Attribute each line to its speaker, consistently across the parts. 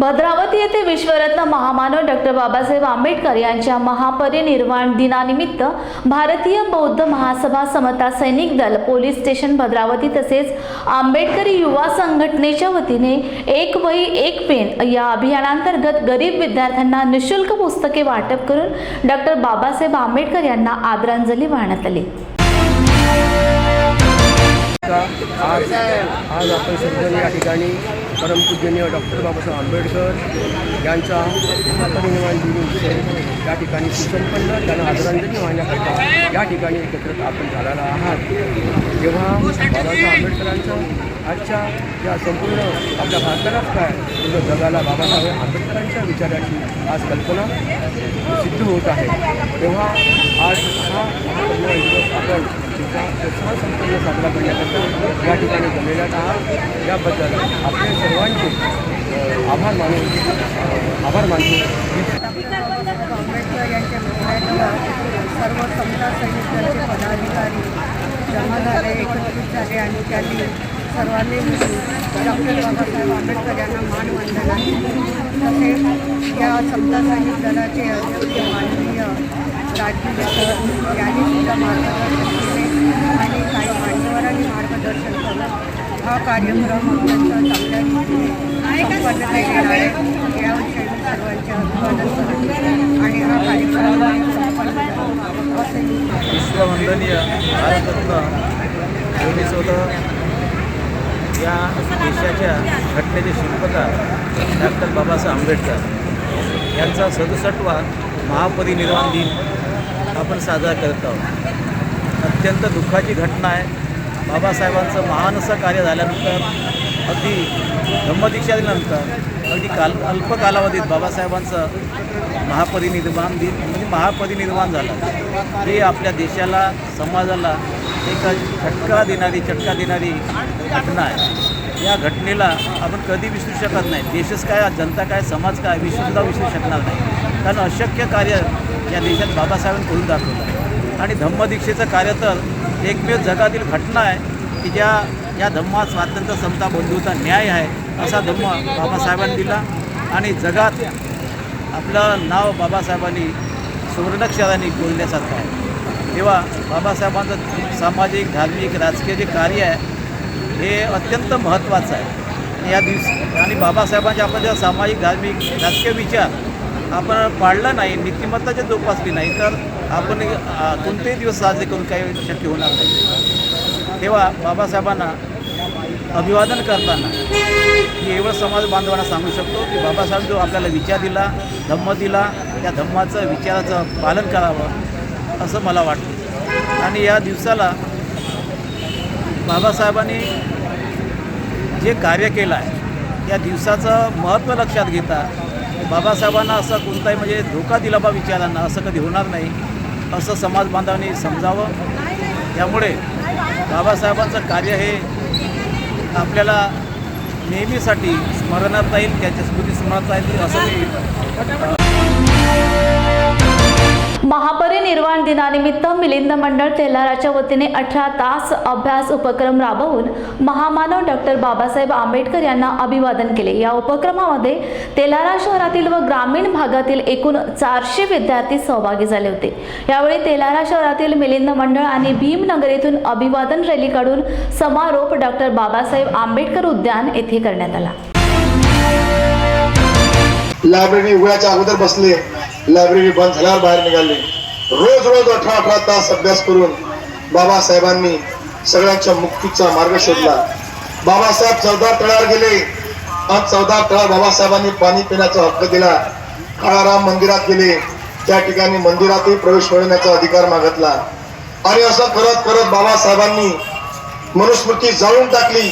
Speaker 1: भद्रावती येथे विश्वरत्न महामानव डॉक्टर बाबासाहेब आंबेडकर यांच्या महापरिनिर्वाण दिनानिमित्त भारतीय बौद्ध महासभा समता सैनिक दल पोलीस स्टेशन भद्रावती तसेच आंबेडकरी युवा संघटनेच्या वतीने एक वही एक पेन या अभियानांतर्गत गरीब विद्यार्थ्यांना निःशुल्क पुस्तके वाटप करून डॉक्टर बाबासाहेब आंबेडकर यांना आदरांजली वाहण्यात आली।
Speaker 2: आज आपण सर्वजण या ठिकाणी परमपूजनीय डॉक्टर बाबासाहेब आंबेडकर यांचा महापरिनिर्वाण दिन या ठिकाणी सुसंपन्न त्यांना आदरांजली वाहण्याकरता या ठिकाणी एकत्रित आपण झालेला आहात। जेव्हा बाबासाहेब आंबेडकरांचं आजच्या या संपूर्ण आपल्या भारतालाच काय पूर्ण जगाला बाबासाहेब आंबेडकरांच्या विचाराची आज कल्पना सिद्ध होत आहे, तेव्हा आज हा महापरिनिर्वाण दिवस आपण तिचा उत्साह संपन्न साजरा करण्याकरता या ठिकाणी जमलेल्या आहात। याबद्दल आपले सर्वांचे आभार मानतो।
Speaker 3: आंबेडकर यांच्या पुतळ्याजवळ सर्व समता सैनिक दलाचे पदाधिकारी जमा झाले, एकत्रित झाले आणि त्यांनी सर्वांनी मिळून डॉक्टर बाबासाहेब आंबेडकर यांना मानवंदना दिली। तसेच या समता सैनिक दलाचे अध्यक्ष माननीय राजकीय सर यांनी सुद्धा मार्गदर्शन केले आणि काही मान्यवरांनी मार्गदर्शन केलं। हा कार्यक्रम अत्यंत चांगल्या रीतीने संपन्न केलेला आहे, याविषयी सर्वांचे अभिनंदन करतो आणि हा कार्यक्रम संपन्न असे
Speaker 4: विश्ववंदनीय भारतरत्न स्वतः या देशाच्या घटनेचे शिल्पकार डॉक्टर बाबासाहेब आंबेडकर यांचा 67वा महापरिनिर्वाण दिन आपण साजरा करत आहोत। अत्यंत दुःखाची घटना आहे। बाबासाहेबांचं महान असं कार्य झाल्यानंतर अगदी धम्मदीक्षा दिल्यानंतर अगदी अल्प कालावधीत बाबासाहेबांचं महापरिनिर्वाण दिन म्हणजे महापरिनिर्वाण झालं। हे आपल्या देशाला समाजाला एक चटका देणारी घटना आहे। या घटनेला आपण कधी विसरू शकत नाही। देशच काय, जनता काय, समाज काय, विश्वसुद्धा विसरू शकणार नाही, कारण अशक्य कार्य या देशात बाबासाहेबांनी करून दाखवलं। आणि धम्मदीक्षेचं कार्य तर एकमेव जगातील घटना आहे की या धम्मात स्वातंत्र्य, समता, बंधुता, न्याय आहे असा धम्म बाबासाहेबांनी दिला आणि जगात आपलं नाव बाबासाहेबांनी सुवर्णाक्षरांनी बोलण्यासारखं आहे। तेव्हा बाबासाहेबांचं सामाजिक, धार्मिक, राजकीय जे कार्य आहे हे अत्यंत महत्त्वाचं आहे। या दिवशी आणि बाबासाहेबांचे आपण जर सामाजिक, धार्मिक, राजकीय विचार आपण पाळला नाही, नीतिमत्ता जर जोपासली नाही तर आपण कोणतेही दिवस साजरे करून काही शक्य होणार नाही। तेव्हा बाबासाहेबांना अभिवादन करताना मी एवढं समाज बांधवांना सांगू शकतो की बाबासाहेब जो आपल्याला विचार दिला, धम्म दिला, त्या धम्माचं विचाराचं पालन करावं असं मला वाटतं। आणि या दिवसाला बाबासाहेबांनी जे कार्य केलं आहे या दिवसाचं महत्त्व लक्षात घेता बाबासाहेबांना असं कोणताही म्हणजे धोका दिला बा विचारांना असं कधी होणार नाही असं समाज बांधवांनी समजावं। त्यामुळे बाबासाहेबांचं कार्य हे आपल्याला नेहमीसाठी स्मरणात राहील, त्याच्या स्मृती स्मरणात राहील असं मी
Speaker 1: महापरिनिर्वाण दिनानिमित्त मिलिंद मंडळ तेलाराच्या वतीने 18 तास अभ्यास उपक्रम राबवून महामानव डॉक्टर बाबासाहेब आंबेडकर यांना अभिवादन केले। या उपक्रमामध्ये तेलारा शहरातील व ग्रामीण भागातील एकूण 400 विद्यार्थी सहभागी झाले होते। यावेळी तेलारा शहरातील मिलिंद मंडळ आणि भीमनगर येथून अभिवादन रॅली काढून समारोप डॉक्टर बाबासाहेब आंबेडकर उद्यान येथे करण्यात आला।
Speaker 5: लायब्ररी उघड्याच्या अगोदर बसले, लायब्ररी बंद झाल्यावर बाहेर निघाले। रोज 18 तास अभ्यास करून बाबासाहेबांनी सगळ्यांच्या मुक्तीचा मार्ग शोधला। बाबासाहेब 14 तळ्यावर गेले आणि 14 तळ्यावर बाबासाहेबांनी पाणी पिण्याचा हक्क दिला। काळाराम मंदिरात गेले, त्या ठिकाणी मंदिरातही प्रवेश मिळवण्याचा अधिकार मागितला आणि असं करत करत बाबासाहेबांनी मनुस्मृती जाळून टाकली।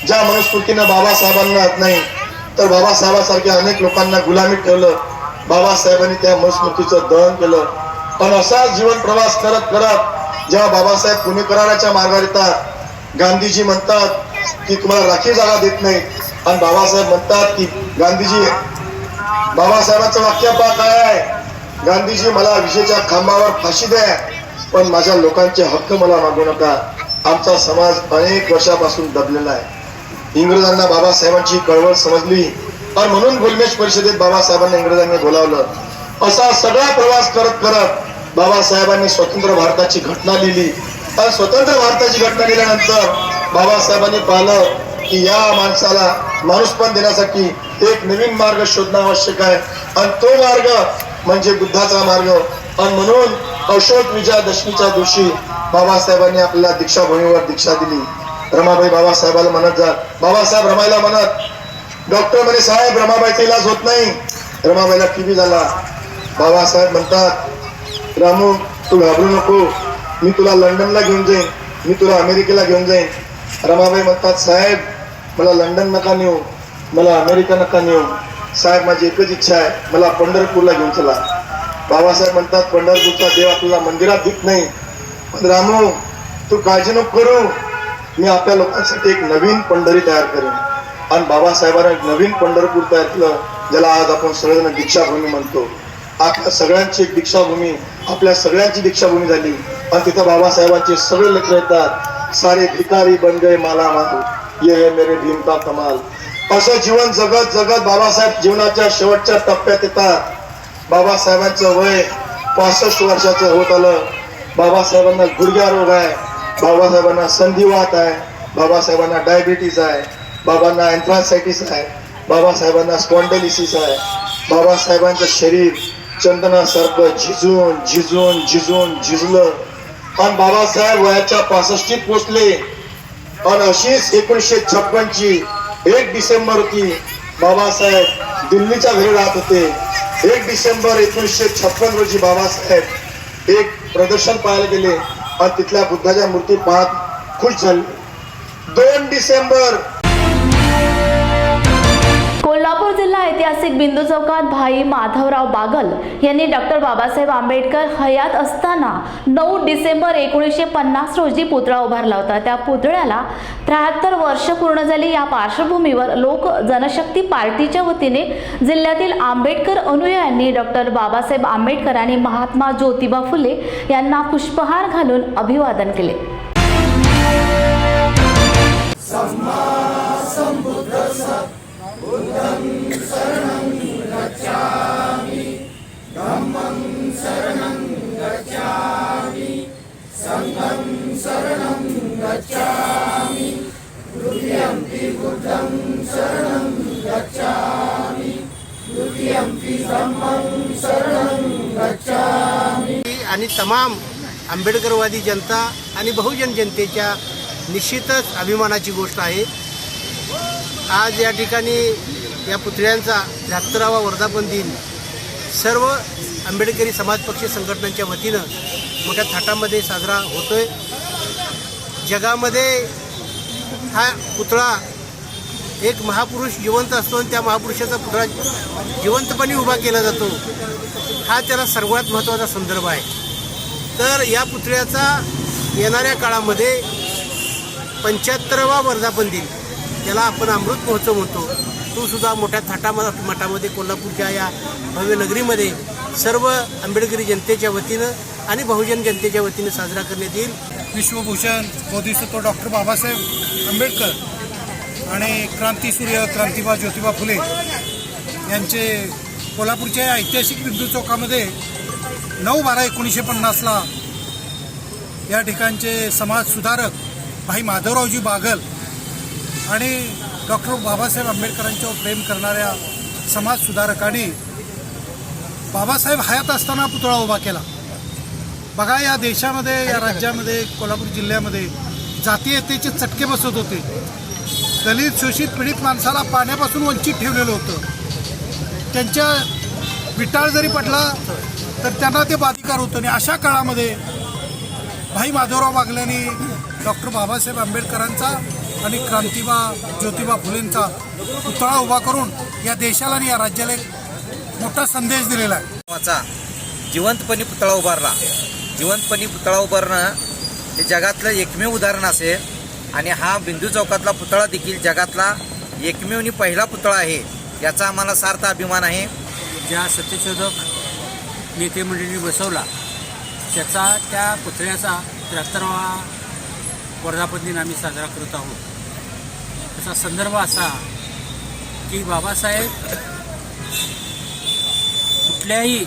Speaker 5: ज्या मनुस्मृतीनं बाबासाहेबांना नाही तर बाबासाहेबांसारख्या अनेक लोकांना गुलामीत ठेवलं। बाबासाहेबांनी त्या मनुस्मृतीचं दहन केलं पण असा जीवन प्रवास करत करत जेव्हा बाबासाहेब पुणेकरांच्या मार्गावर येतात, गांधीजी म्हणतात की तुम्हाला राखीव जागा देत नाही आणि बाबासाहेब म्हणतात की गांधीजी, बाबासाहेबांचं वाक्य पहा काय आहे, गांधीजी मला विजेच्या खांबावर फाशी द्या पण माझ्या लोकांचे हक्क मला मागू नका। आमचा समाज अनेक वर्षापासून दबलेला आहे। इंग्रजांना बाबासाहेबांची कळवळ समजली आणि म्हणून गोलमेज परिषदेत बाबासाहेबांनी इंग्रजांनी बोलावलं। असा सगळा प्रवास करत करत बाबासाहेबांनी स्वतंत्र भारताची घटना लिहिली आणि स्वतंत्र भारताची घटना लिहिल्यानंतर बाबासाहेबांनी पाहिलं की या माणसाला माणूसपण देण्यासाठी एक नवीन मार्ग शोधणं आवश्यक आहे आणि तो मार्ग म्हणजे बुद्धाचा मार्ग। आणि म्हणून अशोक विजयादशमीच्या दिवशी बाबासाहेबांनी आपल्याला दीक्षाभूमीवर दीक्षा दिली। रमाबाई बाबासाहेबाला म्हणत जात, बाबासाहेब रमाईला म्हणत, डॉक्टर म्हणे साहेब रमाबाईचा इलाज होत नाही, रमाबाईला टीबी झाला। बाबासाहेब म्हणतात, रामू तू घाबरू नको, मी तुला लंडनला घेऊन जाईन, मी तुला अमेरिकेला घेऊन जाईन। रमाबाई म्हणतात, साहेब मला लंडन नका नेऊ, मला अमेरिका नका नेऊ, साहेब माझी एकच इच्छा आहे, मला पंढरपूरला घेऊन चला। बाबासाहेब म्हणतात, पंढरपूरचा देव आपल्याला मंदिरात दिसत नाही, पण रामू तू काळजी नको करू, मी आपल्या लोकांसाठी एक नवीन पंढरी तयार करेन। आणि बाबासाहेबांना एक नवीन पंढरपूर तयार केलं, ज्याला आज आपण सगळेजण दीक्षाभूमी म्हणतो। आपल्या सगळ्यांची एक दीक्षाभूमी, आपल्या सगळ्यांची दीक्षाभूमी झाली आणि तिथं बाबासाहेबांचे सगळे लेकर येतात, सारे भिकारी बन गए माला माल, ये है मेरे भीम का कमाल। असं जीवन जगत जगत बाबासाहेब जीवनाच्या शेवटच्या टप्प्यात येतात। बाबासाहेबांचं वय 65 वर्षाचं होत आलं। बाबासाहेबांना गुडघ्या रोग आहे, बाबासाहेबांना संधिवात आहे, बाबासाहेबांना डायबिटीज आहे, बाबांना एन्थ्रासायटिस आहे, बाबासाहेबांना स्पॉन्डिलिसिस आहे। बाबासाहेबांचं शरीर चंदनासारखं झिजून झिजून झिजून झिजलं आणि बाबासाहेब वयाच्या 65 पोचले। आणि अशीच 1956ची 1 डिसेंबर होती, बाबासाहेब दिल्लीच्या घरी राहत होते। 1 डिसेंबर 1956 रोजी बाबासाहेब एक प्रदर्शन पाहायला गेले आणि तिथल्या बुद्धाच्या मूर्ती पाहत खुश झाले। 2 डिसेंबर
Speaker 1: कोल्हापूर जिल्हा ऐतिहासिक बिंदू चौकात भाई माधवराव बागल यांनी डॉक्टर बाबासाहेब आंबेडकर हयात असताना 9 डिसेंबर 1950 रोजी पुतळा उभारला होता। त्या पुतळ्याला 73 वर्ष पूर्ण झाली। या पार्श्वभूमीवर लोक जनशक्ती पार्टीच्या वतीने जिल्ह्यातील आंबेडकर अनुयायांनी डॉक्टर बाबासाहेब आंबेडकर आणि महात्मा ज्योतिबा फुले यांना पुष्पहार घालून अभिवादन केले।
Speaker 6: आणि तमाम आंबेडकरवादी जनता आणि बहुजन जनतेच्या निश्चितच अभिमानाची गोष्ट आहे। आज या ठिकाणी या पुतळ्यांचा 73वा वर्धापन दिन सर्व आंबेडकरी समाज पक्ष संघटनांच्या वतीनं मोठ्या थाटामध्ये साजरा होतोय। जगामध्ये हा पुतळा एक महापुरुष जिवंत असतो आणि त्या महापुरुषाचा पुतळा जिवंतपणे उभा केला जातो, हा त्याला सर्वात महत्त्वाचा संदर्भ आहे। तर या पुतळ्याचा येणाऱ्या काळामध्ये 75वा वर्धापन दिन, त्याला आपण अमृत महोत्सव म्हणतो, तो सुद्धा मोठ्या थाटामाटामध्ये कोल्हापूरच्या या भव्य नगरीमध्ये सर्व आंबेडकरी जनतेच्या वतीनं आणि बहुजन जनतेच्या वतीनं साजरा करण्यात येईल।
Speaker 7: विश्वभूषण बोधिसत्व डॉक्टर बाबासाहेब आंबेडकर आणि क्रांतीसूर्य क्रांतिबा ज्योतिबा फुले यांचे कोल्हापूरच्या ऐतिहासिक बिंदू चौकामध्ये 9/12/1950ला या ठिकाणचे समाजसुधारक भाई माधवरावजी बागल आणि डॉक्टर बाबासाहेब आंबेडकरांच्यावर प्रेम करणाऱ्या समाजसुधारकांनी बाबासाहेब हयात असताना पुतळा उभा केला। बघा, या देशामध्ये, या राज्यामध्ये, कोल्हापूर जिल्ह्यामध्ये जातीयतेचे चटके बसत होते। दलित शोषित पीडित माणसाला पाण्यापासून वंचित ठेवलेलं होतं। त्यांच्या विटाळ जरी पडला तर त्यांना ते बाधिकार होतं। आणि अशा काळामध्ये भाई माधवराव बागलांनी डॉक्टर बाबासाहेब आंबेडकरांचा आणि क्रांतिबा ज्योतिबा फुलेंचा पुतळा उभा करून या देशाला आणि या राज्याला एक मोठा संदेश दिलेला आहे।
Speaker 8: जिवंतपणी पुतळा उभारला। जिवंतपणी पुतळा उभारणं हे जगातलं एकमेव उदाहरण असेल आणि हा बिंदू चौकातला पुतळा देखील जगातला एकमेव आणि पहिला पुतळा आहे, याचा आम्हाला सार्थ अभिमान आहे।
Speaker 9: ज्या सत्यशोधक नेते मंडळींनी बसवला त्याचा, त्या पुतळ्याचा 73वा वर्धापन दिन आम्ही साजरा करत आहोत। त्याचा संदर्भ असा की बाबासाहेब कुठल्याही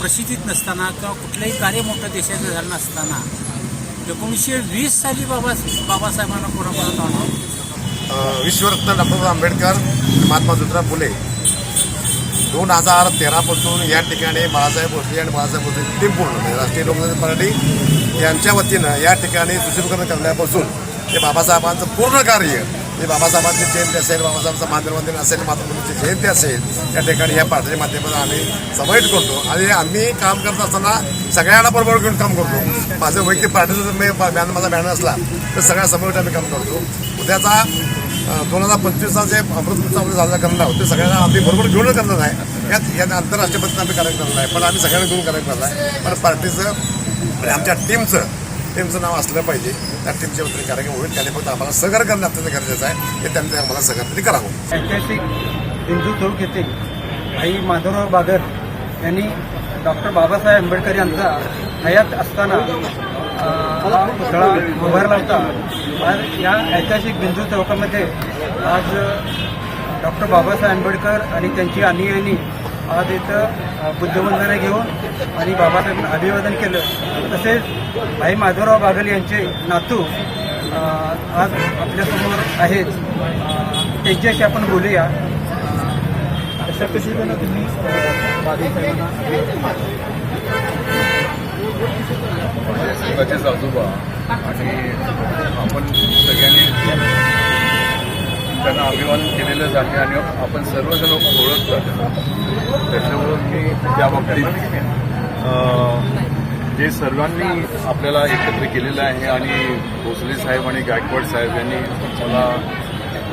Speaker 9: प्रसिद्धीत नसताना किंवा कुठलंही कार्य मोठं देशाचं झालं नसताना 1920 साली बाबासाहेबांना कोणापर्यंत आणून
Speaker 5: विश्वरत्न डॉक्टर आंबेडकर महात्मा ज्योतिराव फुले 2013 पासून या ठिकाणी बाळासाहेब भोसले आणि बाळासाहेब भोसले टीम पूर्ण म्हणजे राष्ट्रीय लोकशाही पार्टी यांच्या वतीनं या ठिकाणी सुशोभीकरण करण्यापासून ते बाबासाहेबांचं पूर्ण कार्य हे बाबासाहेबांची जयंती असेल, बाबासाहेबांचं मातृवंदन असेल, मातृभूमीची जयंती असेल, या ठिकाणी या पार्टीच्या माध्यमातून आम्ही समाविष्ट करतो आणि आम्ही काम करत असताना सगळ्यांना बरोबर घेऊन काम करतो. माझं वैयक्तिक पार्टीचा जर मी माझा बॅनर असला तर सगळ्या समाविष्ट आम्ही काम करतो. उद्याचा 2025चा जे अमृतचा झाला करणार आहोत ते सगळ्यांना आम्ही बरोबर घेऊन करणार आहे. यात आंतरराष्ट्रीय पद्धतीने आम्ही कार्यक्रम करणार आहे, पण आम्ही सगळ्यांना घेऊन कार्यक्रम करणार आहे. पण पार्टीचं आणि आमच्या टीमचं नाव असलं पाहिजे. त्या टीमच्या वतीने कार्यक्रम होईल. त्याने फक्त आम्हाला सहकार्य करणं अत्यंत गरजेचं आहे. हे त्यांनी आम्हाला सहकार्य करावं.
Speaker 3: ऐतिहासिक बिंदू चौक येथे भाई माधवराव बागर यांनी डॉक्टर बाबासाहेब आंबेडकर यांचा हयात असताना हा पुतळा उभारला होता. आज या ऐतिहासिक बिंदू चौकामध्ये आज डॉक्टर बाबासाहेब आंबेडकर आणि त्यांची अनुयायांनी आज इथं बुद्धवंदना घेऊन आणि बाबासाहेबांना अभिवादन केलं. तसेच भाई माधवराव बागल यांचे नातू आज आपल्यासमोर आहेत. त्यांच्याशी आपण बोलूया. अशा पद्धतीनं तुम्ही
Speaker 10: स्वतःचेच आजोबा आणि आपण सगळ्यांनी त्यांना अभिवादन केलेलंच आहे आणि आपण सर्वजण ओळखतात. त्याच्यामुळं मी त्या बाबतीत जे सर्वांनी आपल्याला एकत्र केलेलं आहे आणि भोसले साहेब आणि गायकवाड साहेब यांनी मला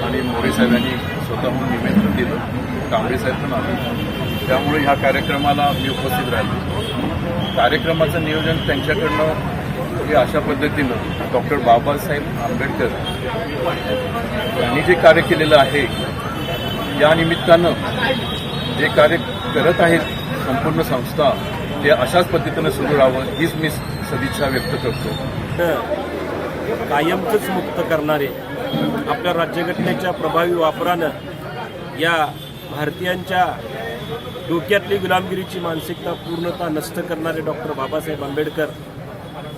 Speaker 10: आणि मोरे साहेब यांनी स्वतःहून निमंत्रण दिलं. कांबळे साहेब पण आले. त्यामुळे ह्या कार्यक्रमाला मी उपस्थित राहिलो. कार्यक्रमाचं नियोजन त्यांच्याकडनं हे अशा पद्धतीनं डॉक्टर बाबासाहेब आंबेडकर यांनी जे कार्य केलेलं आहे या निमित्तानं जे कार्य करत आहेत संपूर्ण संस्था ते अशाच पद्धतीनं सुरू राहावं हीच मी सदिच्छा व्यक्त करतो.
Speaker 11: कायमचंच मुक्त करणारे आपल्या राज्यघटनेच्या प्रभावी वापरानं या भारतीयांच्या डोक्यातली गुलामगिरीची मानसिकता पूर्णतः नष्ट करणारे डॉक्टर बाबासाहेब आंबेडकर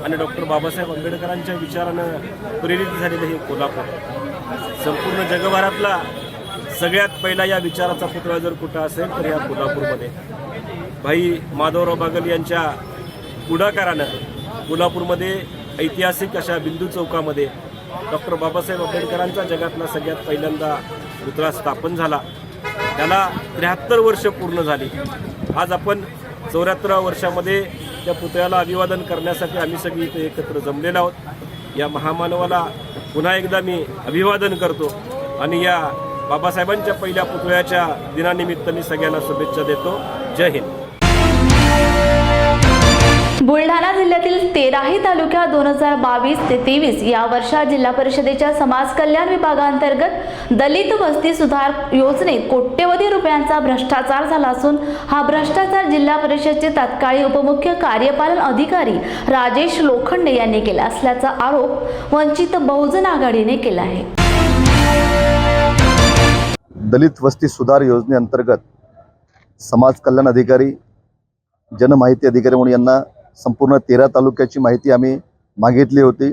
Speaker 11: आणि डॉक्टर बाबासाहेब आंबेडकरांच्या विचारानं प्रेरित झालेलं हे कोल्हापूर संपूर्ण जगभरातला सगळ्यात पहिला या विचाराचा पुतळा जर कुठं असेल तर या कोल्हापूरमध्ये भाई माधवराव बागल यांच्या पुढाकारानं कोल्हापूरमध्ये ऐतिहासिक अशा बिंदू चौकामध्ये डॉक्टर बाबासाहेब आंबेडकरांचा जगातला सगळ्यात पहिल्यांदा पुतळा स्थापन झाला. त्याला 73 वर्ष पूर्ण झाली. आज आपण 74व्या वर्षामध्ये त्या पुतळ्याला अभिवादन करण्यासाठी आम्ही सगळी इथे एकत्र जमलेलो आहोत. या महामानवाला पुन्हा एकदा मी अभिवादन करतो आणि या बाबासाहेबांच्या पहिल्या पुतळ्याच्या दिनानिमित्त मी सगळ्यांना शुभेच्छा देतो. जय हिंद.
Speaker 1: बुलढाणा जिल्ह्यातील तेराही तालुक्यात 2022 ते 23 या वर्षात जिल्हा परिषदेच्या समाज कल्याण विभागांतर्गत दलित वस्ती सुधार योजनेत कोट्यवधी रुपयांचा भ्रष्टाचार झाला असून हा भ्रष्टाचार जिल्हा परिषदेचे तत्कालीन उपमुख्य कार्यपालन अधिकारी राजेश लोखंडे यांनी केला असल्याचा आरोप वंचित बहुजन आघाडीने केला आहे.
Speaker 12: दलित वस्ती सुधार योजनेअंतर्गत समाज कल्याण अधिकारी जनमाहिती अधिकारी म्हणून यांना संपूर्ण 13 तालुक्याची माहिती आम्ही मागितली होती.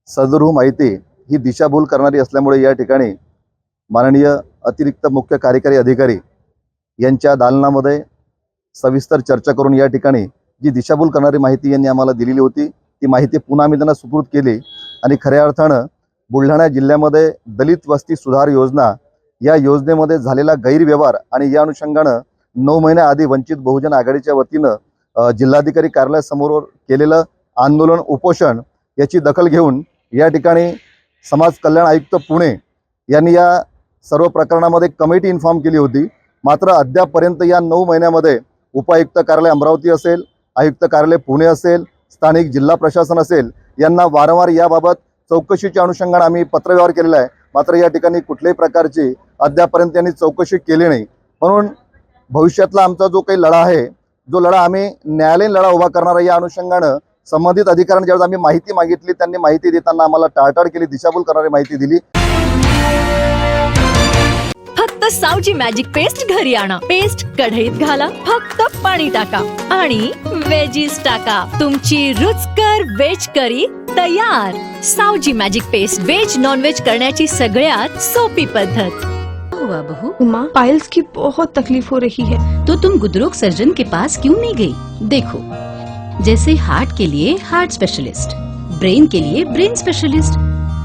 Speaker 12: सदर माहिती ही दिशाभूल करणारी असल्यामुळे या ठिकाणी माननीय अतिरिक्त मुख्य कार्यकारी अधिकारी यांच्या दालनामध्ये सविस्तर चर्चा करून या ठिकाणी जी दिशाभूल करणारी माहिती यांनी आम्हाला दिलेली होती ती माहिती पुन्हा आम्ही त्यांना सुपूर्द केली आणि खऱ्या अर्थानं बुलढाणा जिल्ह्यामध्ये दलित वस्ती सुधार योजना या योजनेमध्ये झालेला गैरव्यवहार आणि या अनुषंगानं 9 महिन्याआधी वंचित बहुजन आघाडीच्या वतीनं जिल्हाधिकारी कार्यालयासमोर केलेलं आंदोलन उपोषण याची दखल घेऊन या ठिकाणी समाज कल्याण आयुक्त पुणे यांनी या सर्व प्रकरणामध्ये कमिटी इन्फॉर्म केली होती. मात्र अद्यापपर्यंत या 9 महिन्यामध्ये उपायुक्त कार्यालय अमरावती असेल, आयुक्त कार्यालय पुणे असेल, स्थानिक जिल्हा प्रशासन असेल यांना वारंवार याबाबत चौकशीच्या अनुषंगाने आम्ही पत्रव्यवहार केलेला आहे. मात्र या ठिकाणी कुठल्याही प्रकारची अद्यापपर्यंत यांनी चौकशी केली नाही. म्हणून भविष्यातला आमचा जो काही लढा आहे जो लढा आम्ही न्यायालयीन लढा उभा करणार आहे. या अनुषंगानं संबंधित अधिकाऱ्यांनी ज्यावेळेस आम्ही माहिती मागितली त्यांनी माहिती देताना आम्हाला टाळाटाळ केली, दिशाभूल करणारी माहिती दिली.
Speaker 13: फक्त सावजी मॅजिक पेस्ट घरी आणा. पेस्ट कढईत घाला, फक्त पाणी टाका आणि वेजीज टाका. तुमची रुचकर वेज करी तयार. Saoji magic paste veg non veg करण्याची सगळ्यात सोपी पद्धत.
Speaker 14: हुआ बहू? माँ, पाइल्स की बहुत तकलीफ हो रही है। तो तुम गुदरोग सर्जन के पास क्यों नहीं गई? देखो, जैसे हार्ट के लिए हार्ट स्पेशलिस्ट, ब्रेन के लिए ब्रेन स्पेशलिस्ट,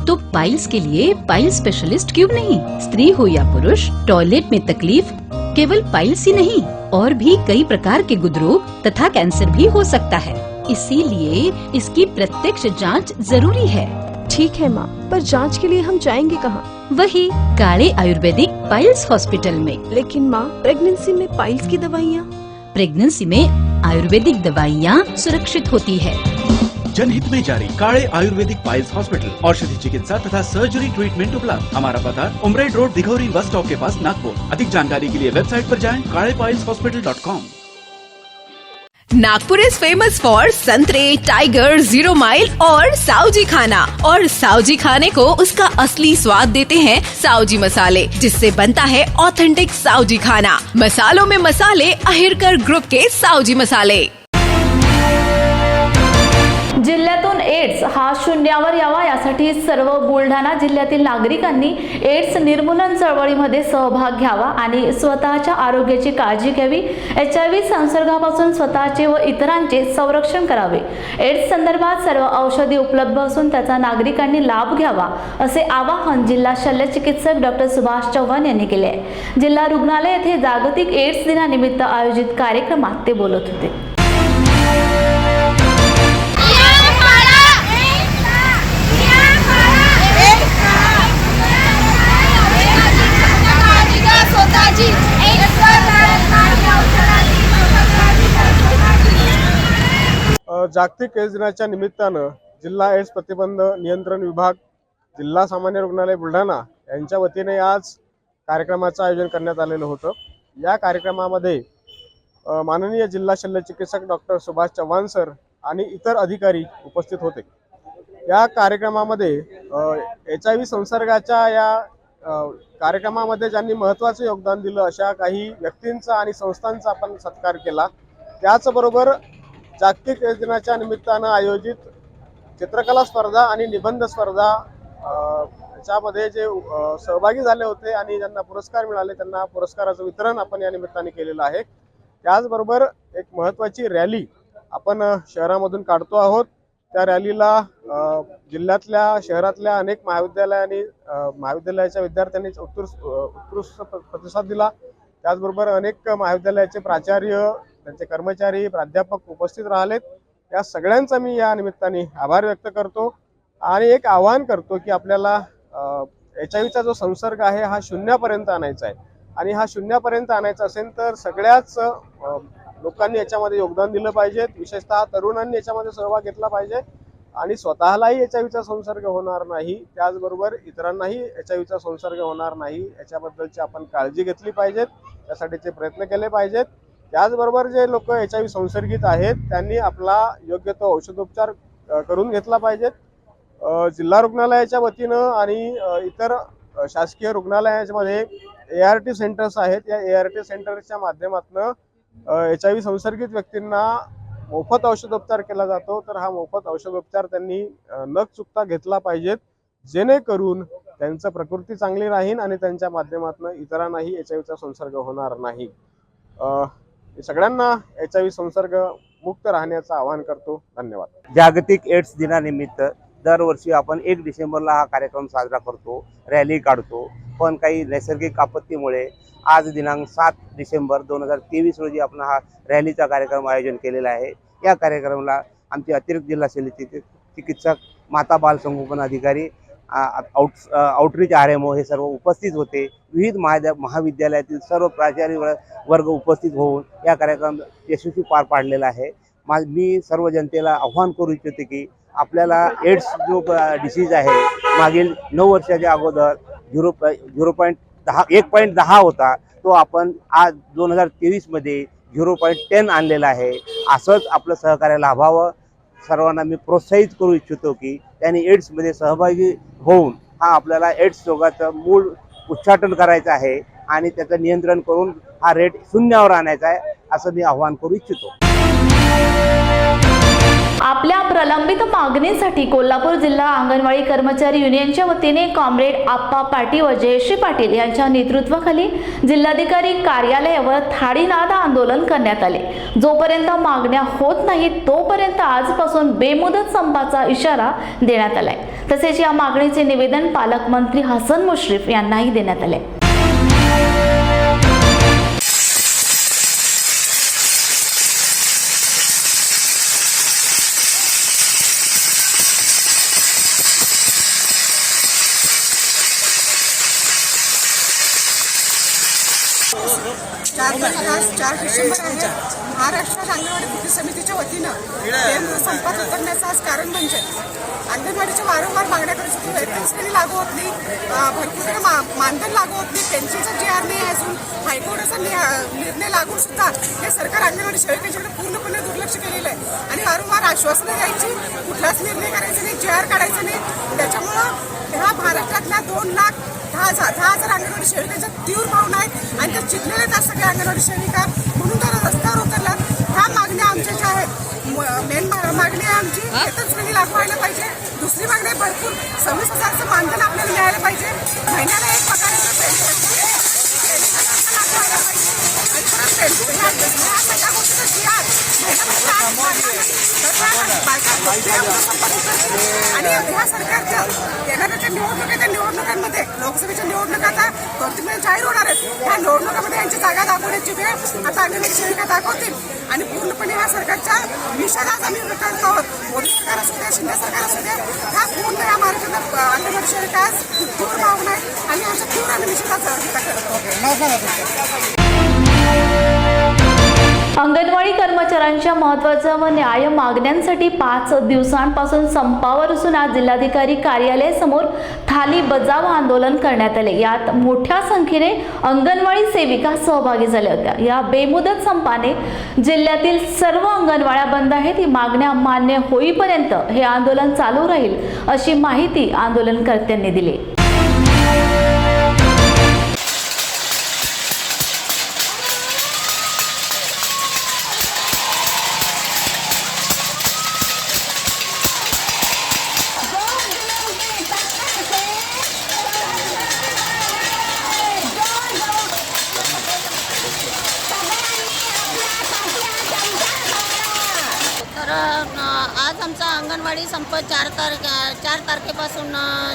Speaker 14: तो पाइल्स के लिए पाइल्स स्पेशलिस्ट क्यों नहीं? स्त्री हो या पुरुष, टॉयलेट में तकलीफ केवल पाइल्स ही नहीं, और भी कई प्रकार के गुदरोग तथा कैंसर भी हो सकता है। इसीलिए इसकी प्रत्यक्ष जांच जरूरी है।
Speaker 15: ठीक है माँ, पर जांच के लिए हम जाएंगे कहाँ?
Speaker 14: वही काले आयुर्वेदिक पाइल्स हॉस्पिटल में।
Speaker 15: लेकिन माँ, प्रेगनेंसी में पाइल्स की दवाइयाँ?
Speaker 14: प्रेगनेंसी में आयुर्वेदिक दवाइयाँ सुरक्षित होती है।
Speaker 16: जनहित में जारी काले आयुर्वेदिक पाइल्स हॉस्पिटल, औषधि चिकित्सा तथा सर्जरी ट्रीटमेंट उपलब्ध। हमारा पता उमरेड रोड, दिघौरी बस स्टॉप के पास, नागपुर। अधिक जानकारी के लिए वेबसाइट पर जाएं kalepailshospital.com।
Speaker 13: Nagpur is famous for संतरे, टाइगर, 0 माइल और सावजी खाना। और सावजी खाने को उसका असली स्वाद देते हैं सावजी मसाले, जिससे बनता है ऑथेंटिक सावजी खाना। मसालों में मसाले अहिरकर ग्रुप के सावजी मसाले।
Speaker 1: जिल्ह्यातून एड्स हा शून्यावर यावा यासाठी सर्व बुलढाणा जिल्ह्यातील नागरिकांनी एड्स निर्मूलन चळवळीमध्ये सहभाग घ्यावा आणि स्वतःच्या आरोग्याची काळजी घ्यावी. HIV संसर्गापासून स्वतःचे व इतरांचे संरक्षण करावे. एड्स संदर्भात सर्व औषधी उपलब्ध असून त्याचा नागरिकांनी लाभ घ्यावा, असे आवाहन जिल्हा शल्यचिकित्सक डॉक्टर सुभाष चव्हाण यांनी केले आहे. जिल्हा रुग्णालय येथे जागतिक एड्स दिनानिमित्त आयोजित कार्यक्रमात ते बोलत होते.
Speaker 2: जागतिक एड्स दिनाच्या निमित्तानं जिल्हा एड्स प्रतिबंध नियंत्रण विभाग, जिल्हा सामान्य रुग्णालय बुलढाणा यांच्या वतीने आज कार्यक्रमाचं आयोजन करण्यात आलेलं होतं. या कार्यक्रमामध्ये माननीय जिल्हा शल्यचिकित्सक डॉक्टर सुभाष चव्हाण सर आणि इतर अधिकारी उपस्थित होते. या कार्यक्रमामध्ये HIV संसर्गाच्या या कार्यक्रमामध्ये ज्यांनी महत्त्वाचं योगदान दिलं अशा काही व्यक्तींचा आणि संस्थांचा आपण सत्कार केला. त्याचबरोबर जागतिक एड्स दिनाच्या निमित्तानं आयोजित चित्रकला स्पर्धा आणि निबंध स्पर्धा याच्यामध्ये जे सहभागी झाले होते आणि ज्यांना पुरस्कार मिळाले त्यांना पुरस्काराचं वितरण आपण या निमित्ताने केलेलं आहे. त्याचबरोबर एक महत्त्वाची रॅली आपण शहरामधून काढतो आहोत. त्या रॅलीला जिल्ह्यातल्या शहरातल्या अनेक महाविद्यालयाच्या विद्यार्थ्यांनी उत्कृष्ट प्रतिसाद दिला. त्याचबरोबर अनेक महाविद्यालयाचे प्राचार्य, त्यांचे कर्मचारी, प्राध्यापक उपस्थित राहिलेत. या सगळ्यांचा मी या निमित्ताने आभार व्यक्त करतो आणि एक आवाहन करतो की आपल्याला HIVचा जो संसर्ग आहे हा शून्यापर्यंत आणायचा आहे आणि हा शून्यापर्यंत आणायचा असेल तर सगळ्याच लोकांनी याच्यामध्ये योगदान दिलं पाहिजे. विशेषतः तरुणांनी याच्यामध्ये सहभाग घेतला पाहिजे आणि स्वतःलाही HIVचा संसर्ग होणार नाही, त्याचबरोबर इतरांनाही HIVचा संसर्ग होणार नाही याच्याबद्दलची आपण काळजी घेतली पाहिजेत, त्यासाठीचे प्रयत्न केले पाहिजेत. त्याचबरोबर जे लोक HIV संसर्गित आहेत त्यांनी आपला योग्य तो औषधोपचार करून घेतला पाहिजेत. जिल्हा रुग्णालयाच्या वतीनं आणि इतर शासकीय रुग्णालयामध्ये ART सेंटर्स आहेत. या ART सेंटर्सच्या माध्यमातून HIV संसर्गित व्यक्तींना मोफत औषधोपचार केला जातो. तर हा मोफत औषधोपचार त्यांनी न चुकता घेतला पाहिजेत, जेणेकरून त्यांचं प्रकृती चांगली राहील आणि त्यांच्या माध्यमातून इतरांनाही HIVचा संसर्ग होणार नाही. सगळ्यांना HIV संसर्ग मुक्त राहण्याचं आवाहन करतो. धन्यवाद.
Speaker 17: जागतिक एड्स दिनानिमित्त दरवर्षी आपण 1 डिसेंबरला हा कार्यक्रम साजरा करतो, रॅली काढतो. पण काही नैसर्गिक आपत्तीमुळे आज दिनांक 7 डिसेंबर 2023 रोजी आपण हा रॅलीचा कार्यक्रम आयोजन केलेला आहे. या कार्यक्रमाला आमचे अतिरिक्त जिल्हा शल्यचिकित्सक, माता बाल संगोपन अधिकारी, आउटरीच RMO हे सर्व उपस्थित होते. विविध महाविद्यालयातील सर्व प्राचार्य वर्ग उपस्थित होऊन या कार्यक्रम यशस्वी पार पाडलेला आहे. मी सर्व जनतेला आव्हान करू इच्छिते की आपल्याला एड्स जो डिसीज आहे मागील 9 वर्षाच्या अगोदर 1.10 होता, तो आपण आज 2023मध्ये 0.10 आणलेला आहे. असंच आपलं सहकार्य लाभावं सर्वांना मी प्रोत्साहित करू इच्छितो की त्यांनी एड्समध्ये सहभागी होऊन हा आपल्याला एड्स रोगाचं मूळ उच्चाटन करायचं आहे आणि त्याचं नियंत्रण करून हा रेट शून्यावर आणायचा आहे असं मी आवाहन करू इच्छितो.
Speaker 1: आपल्या प्रलंबित मागणीसाठी कोल्हापूर जिल्हा अंगणवाडी कर्मचारी युनियनच्या वतीने कॉम्रेड आप्पा पाटील व जयश्री पाटील यांच्या नेतृत्वाखाली जिल्हाधिकारी कार्यालयावर थाळीनाद आंदोलन करण्यात आले. जोपर्यंत मागण्या होत नाहीत तोपर्यंत आजपासून बेमुदत संपाचा इशारा देण्यात आलाय. तसेच या मागणीचे निवेदन पालकमंत्री हसन मुश्रीफ यांनाही देण्यात आले.
Speaker 3: आज 4 डिसेंबर आहे. महाराष्ट्र अंगणवाडी कृती समितीच्या वतीनं बेमुदत संपात उतरण्याचं आज कारण म्हणजे अंगणवाडीच्या वारंवार मागण्या करत होती. वेतन लागू होत नाही, भरपूर मानधन लागू होत नाही, पेन्शनचा GR नाही अजून, हायकोर्टाचा निर्णय लागून सुद्धा हे सरकार अंगणवाडी सेविकांच्याकडे पूर्णपणे दुर्लक्ष केलेलं आहे. आणि वारंवार आश्वासनं द्यायची, कुठलाच निर्णय करायचा नाही, GR काढायचं नाही. त्याच्यामुळं ह्या महाराष्ट्रातल्या 2,10,000 अंगणवाडी सेविकांच्या तीव्र भावना आहेत आणि त्या चिडलेल्या आहेत सगळ्या अंगणवाडी सेविका. म्हणून तर रस्त्यावर उतरल्यात. ह्या मागण्या आमच्या ज्या आहेत, मेन मागणी आहे आमची वेतन श्रेणी लागू व्हायला पाहिजे. दुसरी मागणी आहे भरपूर 26,000चं मानधन आपल्याला मिळायला पाहिजे. महिन्याला एक पगाराचं पेन्शन लागू व्हायला पाहिजे. आणि परत पेन्शन ह्या सगळ्या गोष्टीचं GR आणि ह्या सरकारच्या येणाऱ्या निवडणुकांमध्ये लोकसभेच्या निवडणुका आता 2-3 महिने जाहीर होणार आहेत. ह्या निवडणुकांमध्ये यांची जागा दाखवण्याची वेळ आता अंगणवाडी सेविका दाखवतील आणि पूर्णपणे ह्या सरकारच्या विषयालाच आम्ही करतो आहोत. मोदी सरकार असू द्या, शिंदे सरकार असू द्या, ह्या पूर्ण या महाराष्ट्रात अंगणवाडी सेविका आज तीव्र भावना आहेत आणि आमच्या तीव्र निषेधाचा करतो.
Speaker 1: अंगणवाडी कर्मचाऱ्यांच्या महत्त्वाच्या व न्याय मागण्यांसाठी 5 दिवसांपासून संपावर असून आज जिल्हाधिकारी कार्यालयासमोर थाली बजाव आंदोलन करण्यात आले. यात मोठ्या संख्येने अंगणवाडी सेविका सहभागी झाल्या होत्या. या बेमुदत संपाने जिल्ह्यातील सर्व अंगणवाड्या बंद आहेत. ही मागण्या मान्य होईपर्यंत हे आंदोलन चालू राहील अशी माहिती आंदोलनकर्त्यांनी दिली.
Speaker 18: आज आमचा अंगणवाडी संप 4 तारखेपासून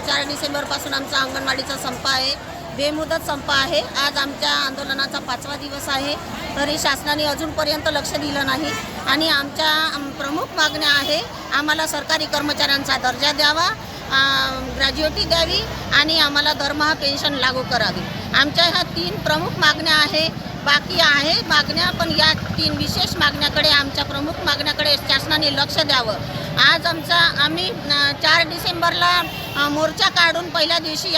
Speaker 18: 4 डिसेंबरपासून आमचा अंगणवाडीचा संप आहे. बेमुदत संप आहे. आज आमच्या आंदोलनाचा 5वा दिवस आहे. तरी शासनाने अजूनपर्यंत लक्ष दिलं नाही आणि आमच्या प्रमुख मागण्या आहे, आम्हाला सरकारी कर्मचाऱ्यांचा दर्जा द्यावा, ग्रॅज्युएटी द्यावी आणि आम्हाला दरमहा पेन्शन लागू करावी. आमच्या ह्या 3 प्रमुख मागण्या आहे. बाकी आहे मागण्या, पण या 3 विशेष मागण्याकडे, आमच्या प्रमुख मागण्याकडे शासनाने लक्ष द्यावं. आज आम्ही 4 डिसेंबरला मोर्चा काढून पहिल्या दिवशी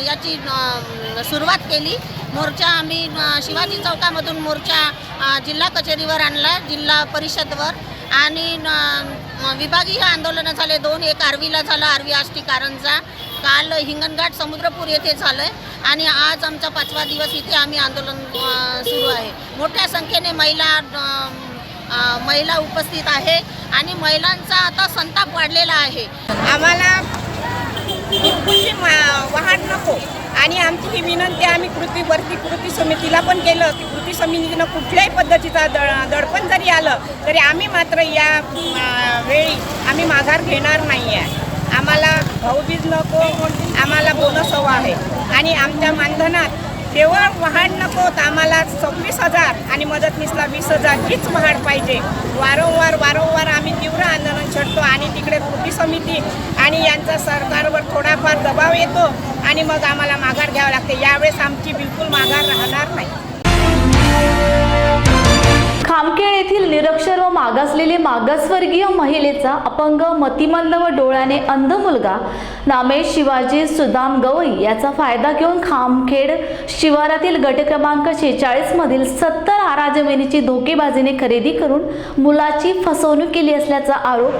Speaker 18: याची सुरुवात केली. मोर्चा आम्ही शिवाजी चौकामधून मोर्चा जिल्हा कचेरीवर आणला, जिल्हा परिषदवर, आणि विभागीय आंदोलनं झाले 2. एक आर्वीला झालं, आर्वी आष्टी कारंजा, काल हिंगणघाट समुद्रपूर येथे झालं आणि आज आमचा 5वा दिवस इथे आम्ही आंदोलन सुरू आहे. मोठ्या संख्येने महिला उपस्थित आहे आणि महिलांचा आता संताप वाढलेला आहे.
Speaker 19: आम्हाला वाहन नको आणि आमची ही विनंती आम्ही कृती समितीला पण केलं की कृती समितीनं कुठल्याही पद्धतीचा दडपण जरी आलं तरी आम्ही मात्र या वेळी आम्ही माघार घेणार नाही आहे. आम्हाला भाऊबीज नको, आम्हाला बोनस हवा आहे आणि आमच्या मानधनात केवळ वाढ नको, तर आम्हाला 26,000 आणि मदतनीसला 20,000 हीच वाढ पाहिजे. वारंवार आम्ही तीव्र आंदोलन छेडतो आणि तिकडे कृती समिती आणि यांचा सरकारवर थोडाफार दबाव येतो आणि मग आम्हाला माघार घ्यावं लागते. यावेळेस आमची बिलकुल माघार राहणार नाही.
Speaker 1: खामके जामखेड येथील निरक्षर व मागासलेली मागासवर्गीय महिलेचा अपंग, मतिमंद व डोळ्याने अंध मुलगा नामेश शिवाजी सुदाम गवई याचा फायदा घेऊन खामखेड शिवारातील गट क्रमांक 46 मधील 70 आरा जमिनीची धोकेबाजीने खरेदी करून मुलाची फसवणूक केली असल्याचा आरोप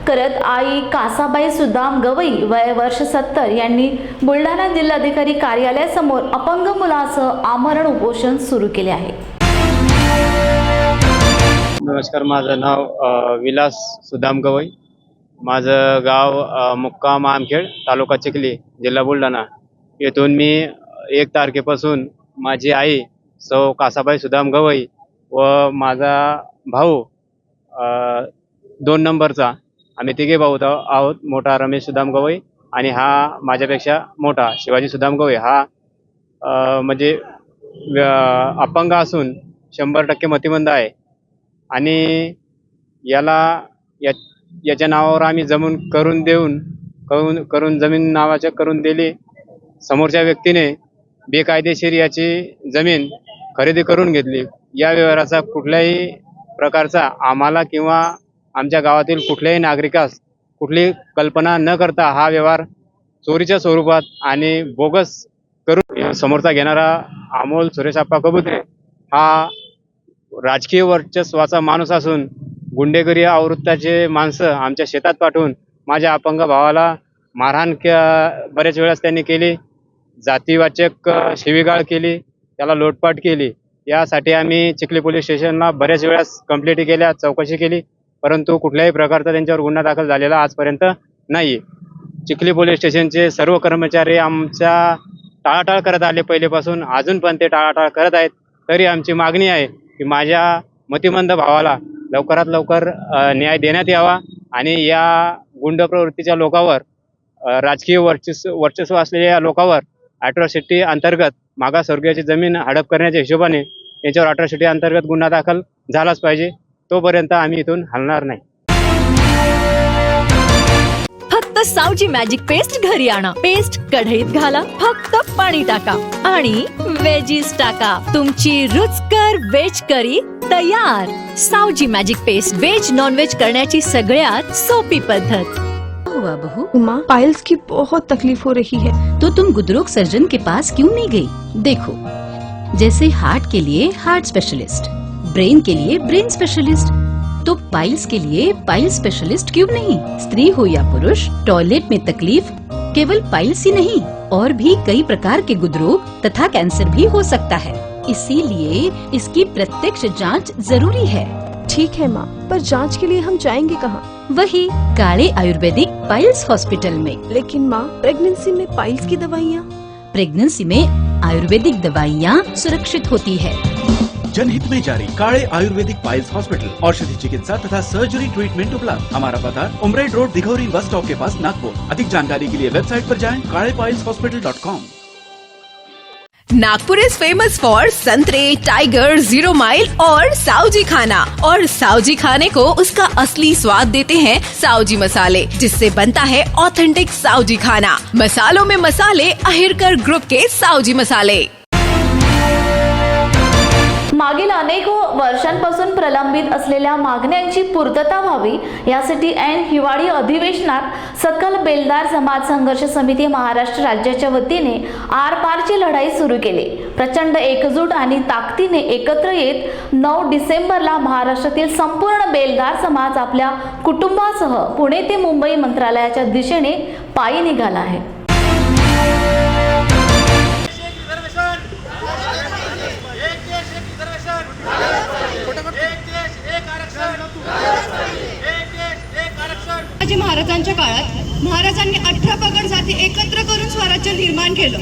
Speaker 1: करत आई कासाबाई सुदाम गवई वय वर्ष 70 यांनी बुलढाणा जिल्हाधिकारी कार्यालयासमोर अपंग मुलासह आमरण उपोषण सुरू केले आहे.
Speaker 20: नमस्कार, माझं नाव विलास सुदाम गवई. माझं गाव मुक्काम आमखेड, तालुका चिखली, जिल्हा बुलढाणा. येथून मी 1 तारखेपासून माझी आई सौ कासाबाई सुदाम गवई व माझा भाऊ 2 नंबरचा, आम्ही तिघे भाऊ आहोत. मोठा रमेश सुदाम गवई आणि हा माझ्यापेक्षा मोठा शिवाजी सुदाम गवई. हा म्हणजे अपंग असून 100% मतिमंद आहे आणि याच्या नावावर आम्ही जमीन करून जमीन नावाच्या करून दिली. समोरच्या व्यक्तीने बेकायदेशीर याची जमीन खरेदी करून घेतली. या व्यवहाराचा कुठल्याही प्रकारचा आम्हाला किंवा आमच्या गावातील कुठल्याही नागरिकास कुठली कल्पना न करता हा व्यवहार चोरीच्या स्वरूपात आणि बोगस करून समोरचा घेणारा अमोल सुरेशप्पा कबुतरे हा राजकीय वर्चस्वाचा माणूस असून गुंडेगिरी आवृत्ताचे माणसं आमच्या शेतात पाठवून माझ्या अपंग भावाला मारहाण बऱ्याच वेळेस त्यांनी केली. जातीवाचक शिवीगाळ केली, त्याला लोटपाट केली. यासाठी आम्ही चिखली पोलीस स्टेशनला बऱ्याच वेळेस कंप्लेंटी केल्या, चौकशी केली, परंतु कुठल्याही प्रकारचा त्यांच्यावर गुन्हा दाखल झालेला आजपर्यंत नाही. चिखली पोलीस स्टेशनचे सर्व कर्मचारी आमच्या टाळाटाळ करत आले पहिलेपासून, अजून पण ते टाळाटाळ करत आहेत. तरी आमची मागणी आहे की माझ्या मतिमंद भावाला लवकरात लवकर न्याय देण्यात यावा आणि या गुंड प्रवृत्तीच्या लोकांवर, राजकीय वर्चस्व असलेल्या लोकांवर अॅट्रॉसिटी अंतर्गत मागासवर्गीयाची जमीन हडप करण्याच्या हिशोबाने याच्यावर अॅट्रॉसिटी अंतर्गत गुन्हा दाखल झालाच पाहिजे. तोपर्यंत आम्ही इथून हलणार नाही.
Speaker 13: फक्त सावजी मॅजिक पेस्ट घरी आणा. पेस्ट कढईत घाला, फक्त पाणी टाका आणि वेजीस टाका. तुमची रुचकर वेज करी तयार. Saoji magic paste veg non veg करण्याची सगळ्यात सोपी पद्धत.
Speaker 14: हुआ बहू?
Speaker 15: माँ, पाइल्स की बहुत तकलीफ हो रही है.
Speaker 14: तो तुम गुदरोग सर्जन के पास क्यों नहीं गई? देखो, जैसे हार्ट के लिए हार्ट स्पेशलिस्ट, ब्रेन के लिए ब्रेन स्पेशलिस्ट, तो पाइल्स के लिए पाइल स्पेशलिस्ट क्यों नहीं? स्त्री हो या पुरुष, टॉयलेट में तकलीफ केवल पाइल्स ही नहीं और भी कई प्रकार के गुदरोग तथा कैंसर भी हो सकता है. इसीलिए इसकी प्रत्यक्ष जांच जरूरी है.
Speaker 15: ठीक है माँ, पर जांच के लिए हम जाएंगे कहाँ?
Speaker 14: वही काले आयुर्वेदिक पाइल्स हॉस्पिटल में.
Speaker 15: लेकिन माँ, प्रेगनेंसी में पाइल्स की दवाइयाँ?
Speaker 14: प्रेगनेंसी में आयुर्वेदिक दवाइयाँ सुरक्षित होती है.
Speaker 16: जनहित में जारी. काले आयुर्वेदिक पाइल्स हॉस्पिटल, औषधि चिकित्सा तथा सर्जरी ट्रीटमेंट उपलब्ध. हमारा पता उमरेड रोड, दिघौरी बस स्टॉप के पास, नागपुर. अधिक जानकारी के लिए वेबसाइट पर जाएं kalepileshospital.com.
Speaker 13: Nagpur is famous for संतरे, टाइगर, 0 माइल और साउजी खाना. और साउजी खाने को उसका असली स्वाद देते हैं साउजी मसाले, जिससे बनता है ऑथेंटिक साउजी खाना. मसालों में मसाले अहिरकर ग्रुप के साउजी मसाले.
Speaker 1: मागील अनेक वर्षांपासून प्रलंबित असलेल्या मागण्यांची पूर्तता व्हावी यासाठी ऐन हिवाळी अधिवेशनात सकल बेलदार समाज संघर्ष समिती महाराष्ट्र राज्याच्या वतीने आरपारची लढाई सुरू केली. प्रचंड एकजूट आणि ताकदीने एकत्र येत 9 डिसेंबरला महाराष्ट्रातील संपूर्ण बेलदार समाज आपल्या कुटुंबासह पुणे ते मुंबई मंत्रालयाच्या दिशेने पायी निघाला आहे.
Speaker 21: महाराजांच्या काळात महाराजांनी 18 पगड जाती एकत्र करून स्वराज्य निर्माण केलं.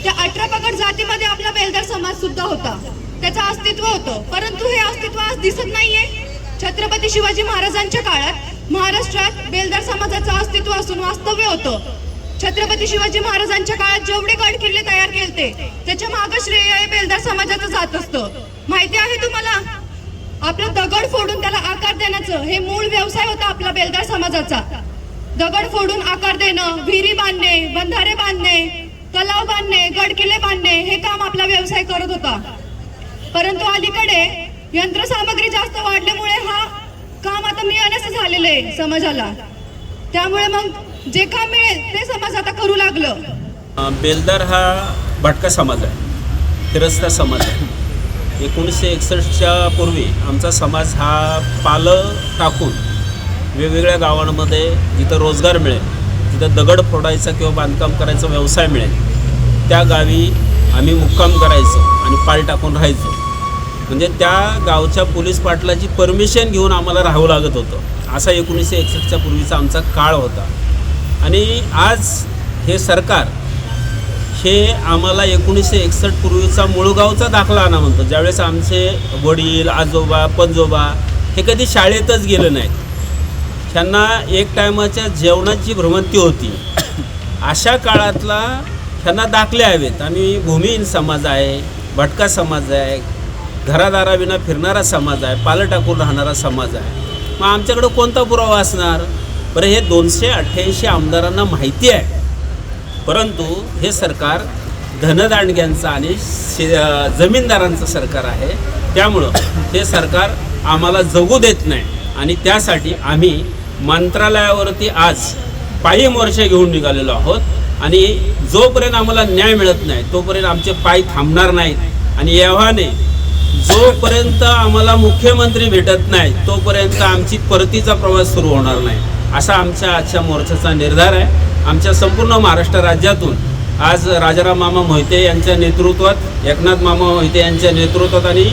Speaker 21: त्या 18 पगड जातीमध्ये आपला बेलदार समाज सुद्धा होता, त्याचं अस्तित्व होतं. परंतु हे अस्तित्व आज दिसत नाहीये. छत्रपती शिवाजी महाराजांच्या काळात महाराष्ट्रात बेलदार समाजाचं अस्तित्व असून वास्तव्य होतं. छत्रपती शिवाजी महाराजांच्या काळात जेवढे गड किल्ले तयार केलते त्याच्या मागे श्रेय हे बेलदार समाजाचं जात असतं. माहिती आहे तुम्हाला? आपला दगड फोडून त्याला आकार देण्याचं हे मूळ व्यवसाय होता आपला बेलदार समाजाचा. दगड फोडून आकार देणं, विहिरी बांधणे, बंधारे बांधणे, तलाव बांधणे, गड किल्ले बांधणे हे काम आपला व्यवसाय करत होता. परंतु अलीकडे यंत्रसामग्री जास्त वाढल्यामुळे हा काम आता मिळाण्याचं झालेलं आहे समाजाला. त्यामुळे मग जे काम मिळेल ते समाज आता करू लागलं.
Speaker 11: बेलदार हा भटका समाज आहे, फिरस्ता समाज आहे. 1961च्या पूर्वी आमचा समाज हा पालं टाकून वेगवेगळ्या गावांमध्ये जिथं रोजगार मिळेल, जिथं दगड फोडायचा किंवा बांधकाम करायचा व्यवसाय मिळेल, त्या गावी आम्ही मुक्काम करायचो आणि पाल टाकून राहायचो. म्हणजे त्या गावच्या पोलीस पाटलाची परमिशन घेऊन आम्हाला राहावं लागत होतं. असा 1961च्या पूर्वीचा आमचा काळ होता. आणि आज हे सरकार हे आम्हाला 1961 पूर्वीचा मुळगावचा दाखला आणा म्हणतो. ज्यावेळेस आमचे वडील, आजोबा, पणजोबा हे कधी शाळेतच गेले नाहीत, त्यांना एक टायमाच्या जेवणाची भ्रमंती होती. अशा काळातला त्यांना दाखले हवेत. आम्ही भूमिहीन समाज आहे, भटका समाज आहे, घरादाराविना फिरणारा समाज आहे, पालं टाकून राहणारा समाज आहे. मग आमच्याकडं कोणता पुरावा असणार? बरं, हे 288 आमदारांना माहिती आहे, परंतु हे सरकार धनदांडग्यांचं आणि जमीनदारांचं सरकार आहे. त्यामुळं हे सरकार आम्हाला जगू देत नाही. आणि त्यासाठी आम्ही मंत्रालयावरती आज पायी मोर्चा घेऊन निघालेलो आहोत. आणि जोपर्यंत आम्हाला न्याय मिळत नाही तोपर्यंत आमचे पाय थांबणार नाहीत. आणि एव्हाने जोपर्यंत आम्हाला मुख्यमंत्री भेटत नाही तोपर्यंत आमची परतीचा प्रवास सुरू होणार नाही, असा आमच्या आजच्या मोर्चाचा निर्धार आहे. आमच्या संपूर्ण महाराष्ट्र राज्यातून आज राजाराम मामा मोहिते यांच्या नेतृत्वात, एकनाथ मामा मोहिते यांच्या नेतृत्वात आणि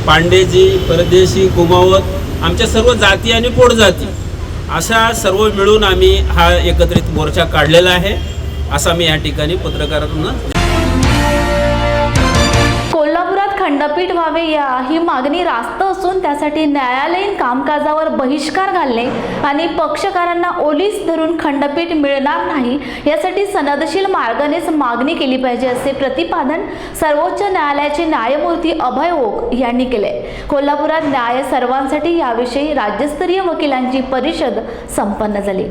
Speaker 11: पांडेजी, परदेशी, कुमावत, आमच्या सर्व जाती आणि पोटजाती अशा सर्व मिळून आम्ही हा एकत्रित मोर्चा काढलेला आहे, असा मी या ठिकाणी पत्रकारांना.
Speaker 1: कोल्हापुरात खंडपीठ व्हावे ही मागणी रास्त असून त्यासाठी न्यायालयीन कामकाजावर बहिष्कार घालणे आणि पक्षकारांना ओलीस धरून खंडपीठ मिळणार नाही यासाठी सनदशील मार्गानेच मागणी केली पाहिजे, असे प्रतिपादन सर्वोच्च न्यायालयाचे न्यायमूर्ती अभय ओक यांनी केले. कोल्हापुरात न्याय सर्वांसाठी याविषयी राज्यस्तरीय वकिलांची परिषद संपन्न झाली.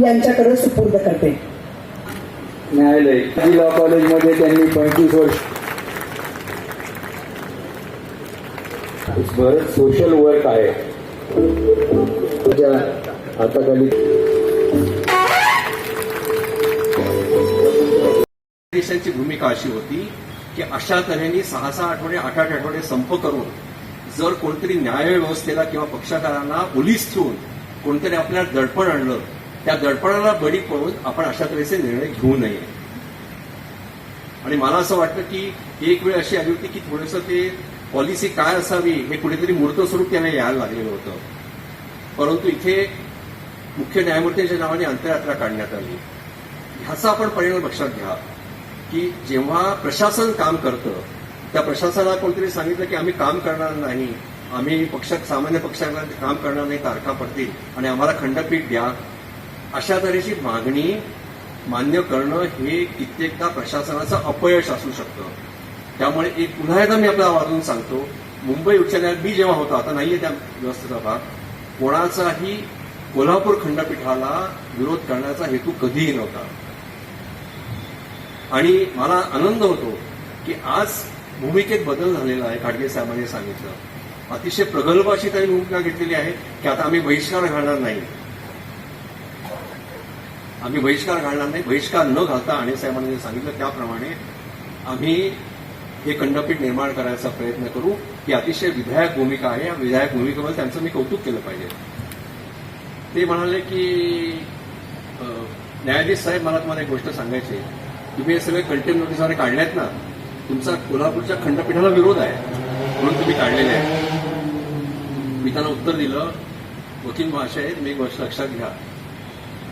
Speaker 4: यांच्याकडे सुपूर्द करते. न्यायालय लॉ कॉलेजमध्ये त्यांनी 25 वर्ष बरंच सोशल वर्क आहे. हाताखाली
Speaker 22: देशाची भूमिका अशी होती की अशा तऱ्हेने 6-6 आठवडे 8-8 आठवडे संप करून जर कोणतरी न्यायव्यवस्थेला किंवा पक्षकारांना पोलीस ठेवून कोणतरी आपल्याला दडपण आणलं, त्या दडपणाला बळी पडून आपण अशा तऱ्हेचे निर्णय घेऊ नये. आणि मला असं वाटतं की एक वेळ अशी आली होती की थोडंसं ते पॉलिसी काय असावी हे कुठेतरी मूर्त स्वरूप त्यांना यायला लागलेलं होतं. परंतु इथे मुख्य न्यायमूर्तींच्या नावाने अंत्ययात्रा काढण्यात आली. ह्याचा आपण परिणाम लक्षात घ्या की जेव्हा प्रशासन काम करतं, त्या प्रशासनाला कोणतरी सांगितलं की आम्ही काम करणार नाही, आम्ही सामान्य पक्षांना काम करणार नाही, तारखा पडतील आणि आम्हाला खंडपीठ द्या, अशा तऱ्हेची मागणी मान्य करणं हे कित्येकदा प्रशासनाचं अपयश असू शकतं. त्यामुळे पुन्हा एकदा मी आपल्याला वाजवून सांगतो, मुंबई उच्च न्यायालयात मी जेव्हा होतो, आता नाहीये त्या व्यवस्थेचा भाग, कोणाचाही कोल्हापूर खंडपीठाला विरोध करण्याचा हेतू कधीही नव्हता. आणि मला आनंद होतो की आज भूमिकेत बदल झालेला आहे. खाडगे साहेबांनी सांगितलं, अतिशय प्रगल्भ अशी त्यांनी भूमिका घेतलेली आहे की आता आम्ही बहिष्कार घालणार नाही, आम्ही बहिष्कार घालणार नाही. बहिष्कार न घालता आणि साहेबांनी सांगितलं त्याप्रमाणे आम्ही हे खंडपीठ निर्माण करायचा प्रयत्न करू. ही अतिशय विधायक भूमिका आहे. या विधायक भूमिकेबद्दल त्यांचं मी कौतुक केलं पाहिजे. ते म्हणाले की न्यायाधीश साहेब, मला तुम्हाला एक गोष्ट सांगायची, तुम्ही हे सगळे कंटेम्प्ट नोटीसद्वारे काढल्यात ना, तुमचा कोल्हापूरच्या खंडपीठाला विरोध आहे म्हणून तुम्ही काढलेले आहे. मी त्यांना उत्तर दिलं, वकील महाशय, तुम्ही एक गोष्ट लक्षात घ्या,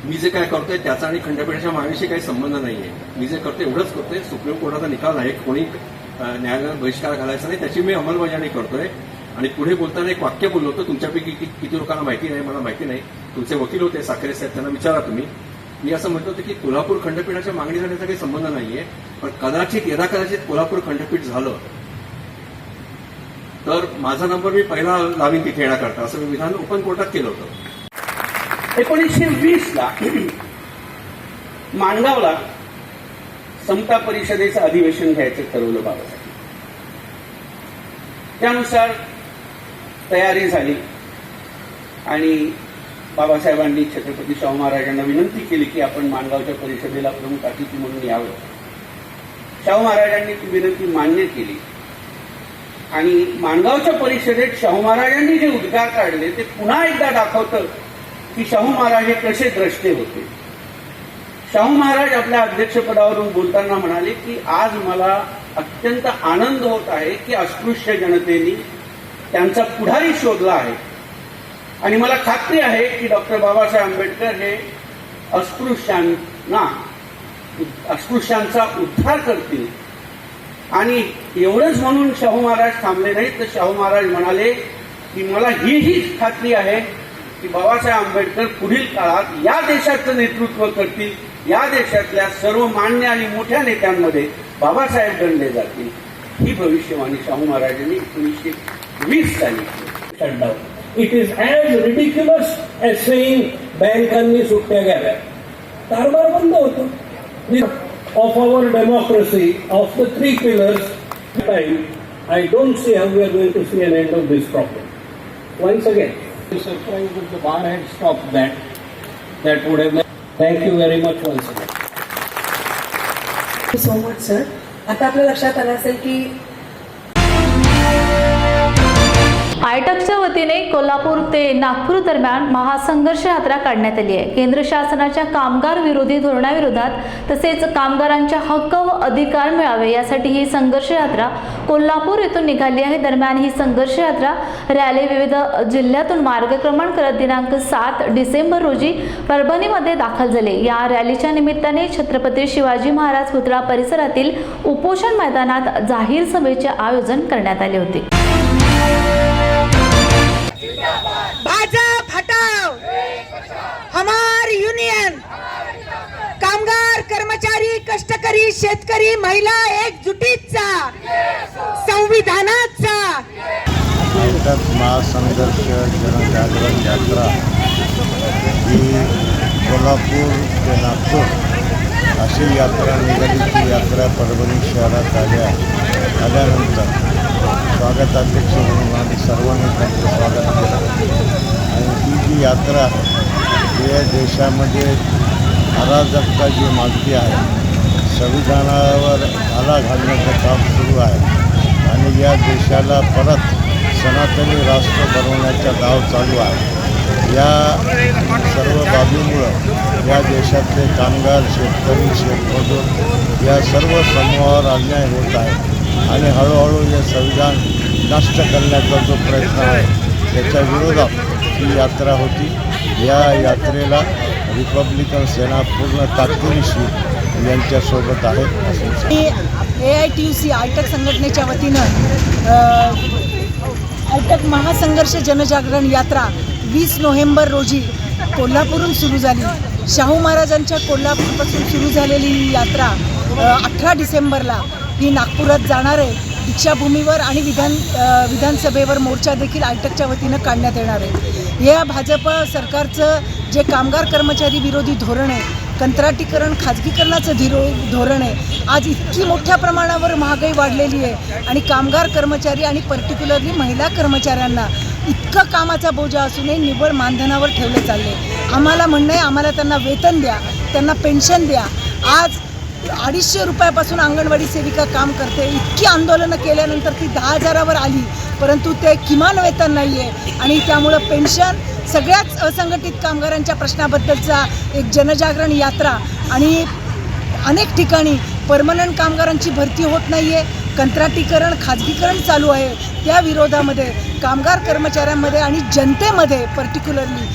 Speaker 22: मी जे काय करतोय त्याचा आणि खंडपीठाच्या मागणीशी काही संबंध नाहीये. मी जे करतोय एवढंच करतोय, सुप्रीम कोर्टाचा निकाल आहे, कोणी न्यायालयात बहिष्कार घालायचा नाही, त्याची मी अंमलबजावणी करतोय. आणि पुढे बोलताना एक वाक्य बोललो होतं, तुमच्यापैकी किती लोकांना माहिती नाही, मला माहिती नाही, तुमचे वकील होते साखरे साहेब, त्यांना विचारा तुम्ही. मी असं म्हटलं होतं की कोल्हापूर खंडपीठाच्या मागणीचा त्याचा काही संबंध नाहीये, पण कदाचित कोल्हापूर खंडपीठ झालं तर माझा नंबर मी पहिला लावीन तिथे येण्याकरता, असं मी विधान ओपन कोर्टात केलं होतं.
Speaker 23: 1920ला माणगावला समता परिषदेचं अधिवेशन घ्यायचं ठरवलं बाबासाहेब.
Speaker 6: त्यानुसार तयारी झाली आणि बाबासाहेबांनी छत्रपती शाहू महाराजांना विनंती केली की आपण माणगावच्या परिषदेला प्रमुख अतिथी म्हणून यावं. शाहू महाराजांनी ती विनंती मान्य केली आणि माणगावच्या परिषदेत शाहू महाराजांनी जे उद्गार काढले ते पुन्हा एकदा दाखवतं की शाहू महाराज हे कसे द्रष्टे होते. शाहू महाराज आपल्या अध्यक्षपदावरून बोलताना म्हणाले की आज मला अत्यंत आनंद होत आहे की अस्पृश्य जनतेने त्यांचा पुढारी शोधला आहे आणि मला खात्री आहे की डॉक्टर बाबासाहेब आंबेडकर हे अस्पृश्यांचा उद्धार करतील. आणि एवढंच म्हणून शाहू महाराज थांबले नाहीत, तर शाहू महाराज म्हणाले की मला ही खात्री आहे की बाबासाहेब आंबेडकर पुढील काळात या देशाचं नेतृत्व करतील. या देशातल्या सर्व मान्य आणि मोठ्या नेत्यांमध्ये बाबासाहेब गणले जातील. ही भविष्यवाणी शाहू महाराजांनी 1920 साली
Speaker 7: केली. It is as ridiculous as saying बँकांनी सुट्ट्या घ्याव्या. कारभार बंद होतो. Of our democracy, of the three pillars, I don't see how we are going to see an end of this problem. Once again, I'm surprised if the bar had stopped that. That would have been. Thank you very much once again.
Speaker 3: Thank you so much, sir. आता आपल्या लक्षात आलं असेल की
Speaker 1: आयटकच्या वतीने कोल्हापूर ते नागपूर दरम्यान महासंघर्ष यात्रा काढण्यात आली आहे. केंद्र शासनाच्या कामगार विरोधी धोरणाविरोधात तसेच कामगारांच्या हक्क व अधिकार मिळावे यासाठी ही संघर्ष यात्रा कोल्हापूर येथून निघाली आहे. दरम्यान ही संघर्ष यात्रा रॅली विविध जिल्ह्यातून मार्गक्रमण करत दिनांक 7 डिसेंबर रोजी परभणीमध्ये दाखल झाले. या रॅलीच्या निमित्ताने छत्रपती शिवाजी महाराज पुतळा परिसरातील उपोषण मैदानात जाहीर सभेचे आयोजन करण्यात आले होते.
Speaker 23: भाजप हटाओ, हमारी यूनियन, कामगार, कर्मचारी, कष्टकरी, शेतकरी, महिला एकजुटीचा, संविधानाचा.
Speaker 24: आयटक महासंघर्ष जनजागरण यात्रा ही कोल्हापूर ते नागपूर अशी यात्रा निघाली. ती यात्रा परभणी शहरात आल्यानंतर स्वागताध्यक्ष म्हणून आम्ही सर्वांनी त्यांचं स्वागत केलं. आणि ही जी यात्रा या देशामध्ये अराजकता जी मागती आहे, संविधानावर आला घालण्याचं काम सुरू आहे आणि या देशाला परत सनातनी राष्ट्र बनवण्याचा डाव चालू आहे. या सर्व बाबीमुळं या देशातले कामगार, शेतकरी, शेतमजूर या सर्व समूहावर अन्याय होत आहे आणि हळूहळू हे संविधान नष्ट करण्याचा जो प्रयत्न आहे त्याच्या विरोधात ही यात्रा होती. या यात्रेला रिपब्लिकन सेना पूर्ण ताकदीनिशी यांच्यासोबत आहे.
Speaker 23: AITUC आयटक संघटनेच्या वतीनं आयटक महासंघर्ष जनजागरण यात्रा 20 नोव्हेंबर रोजी कोल्हापूरहून सुरू झाली. शाहू महाराजांच्या कोल्हापूरपासून सुरू झालेली ही यात्रा 18 डिसेंबरला ही नागपुरात जाणार आहे. दीक्षाभूमीवर आणि विधानसभेवर मोर्चा देखील आयटकच्या वतीनं काढण्यात येणार आहे. या भाजप सरकारचं जे कामगार कर्मचारी विरोधी धोरण आहे, कंत्राटीकरण, खाजगीकरणाचं धोरण आहे, आज इतकी मोठ्या प्रमाणावर महागाई वाढलेली आहे आणि कामगार कर्मचारी आणि पर्टिक्युलरली महिला कर्मचाऱ्यांना इतकं कामाचा बोजा असूनही निव्वळ मानधनावर ठेवले चालले. आम्हाला म्हणणं आहे, आम्हाला त्यांना वेतन द्या, त्यांना पेन्शन द्या. आज 250 रुपयापासून अंगणवाडी सेविका काम करते. इतकी आंदोलनं केल्यानंतर ती 10,000वर आली, परंतु ते किमान वेतन नाही आहे आणि त्यामुळं पेन्शन सगळ्याच असंघटित कामगारांच्या प्रश्नाबद्दलचा एक जनजागरण यात्रा. आणि अनेक ठिकाणी परमनंट कामगारांची भरती होत नाही आहे, कंत्राटीकरण, खाजगीकरण चालू आहे. त्या विरोधामध्ये कामगार कर्मचाऱ्यांमध्ये आणि जनतेमध्ये पर्टिक्युलरली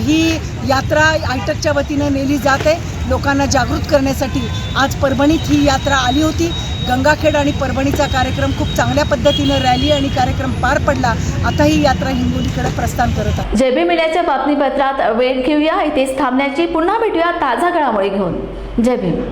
Speaker 23: ही यात्रा आयटकच्या वतीनं नेली जाते लोकांना जागृत करण्यासाठी. आज परभणीत ही यात्रा आली होती. गंगाखेड आणि परभणीचा कार्यक्रम खूप चांगल्या पद्धतीनं रॅली आणि कार्यक्रम पार पडला. आता ही यात्रा हिंगोलीकडे प्रस्थान करत आहे.
Speaker 1: जेबी मीडियाच्या बातमीपत्रात वेळ घेऊया, इथेच थांबण्याची. पुन्हा भेटूया ताजा घडामोडी घेऊन. जय भीम.